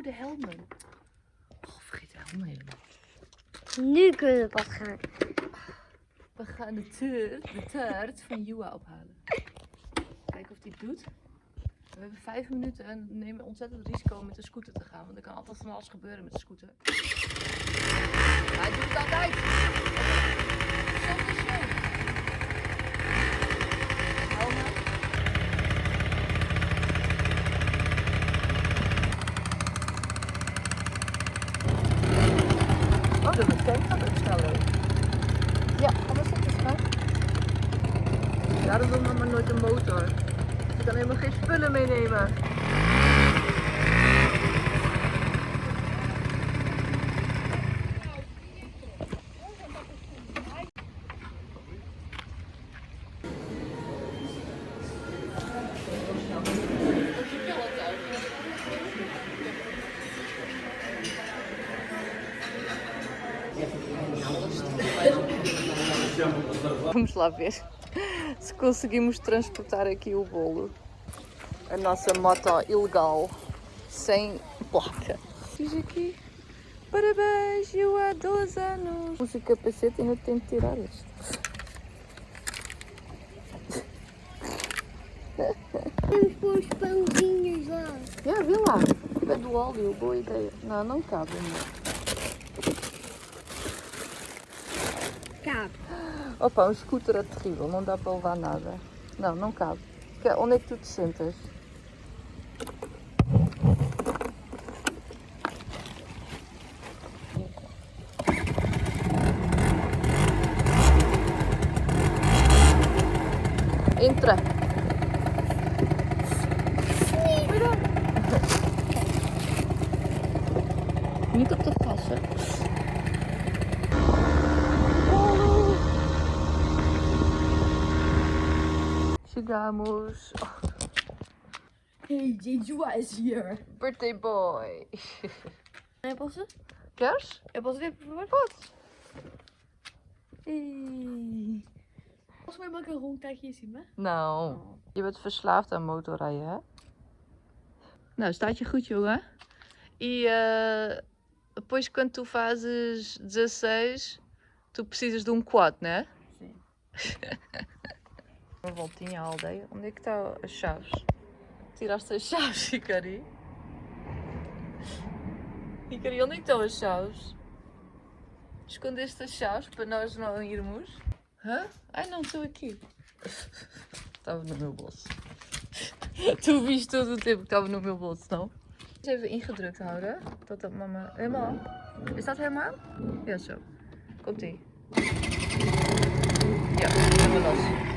Oh, de helmen. Oh, vergeet de helmen helemaal. Nu kunnen we pas gaan. We gaan de taart van Jua ophalen. Kijken of hij het doet. We hebben 5 minuten en nemen ontzettend risico om met de scooter te gaan. Want er kan altijd van alles gebeuren met de scooter. Maar hij doet het altijd. Zonder show. Helmen. Oh, de meteen gaat ook sneller. Ja, anders zit het schuin. Daarom wil mama nooit een motor. Ze kan helemaal geen spullen meenemen. Vamos lá ver se conseguimos transportar aqui o bolo. A nossa moto ilegal, sem placa. Diz aqui, parabéns, eu há 12 anos. Usa o capacete e ainda tenho que tirar isto. Vamos pôr os pãozinhos lá. Já, vê lá. É do óleo, boa ideia. Não, não cabe, amor. Cabe. Opa, um scooter é terrível, não dá para levar nada. Não, não cabe. Onde é que tu te sentas? Entra! Niet op de gassen. Chegamos. Oh. Hey, Jejua is hier. Birthday boy. É, posso? Queres? Eu posso ver, por favor? Podes. Posso mijn macaron aqui em cima? Nou, je bent verslaafd aan motorrijden, hè? Nou, staat je goed, jongen. E depois, quando tu fazes 16, tu precisas de quad, né? Sim. Uma voltinha à aldeia. Onde é que está as chaves? Tiraste as chaves, Icari? Icari, onde é que estão as chaves? Escondeste as chaves para nós não irmos? Hã? Ai não, estou aqui. Estava no meu bolso. Tu viste todo o tempo que estava no meu bolso, não? Even ingedrukt houden, totdat mama... Helemaal? Is dat helemaal? Ja, zo. Komt-ie. Ja, helemaal los.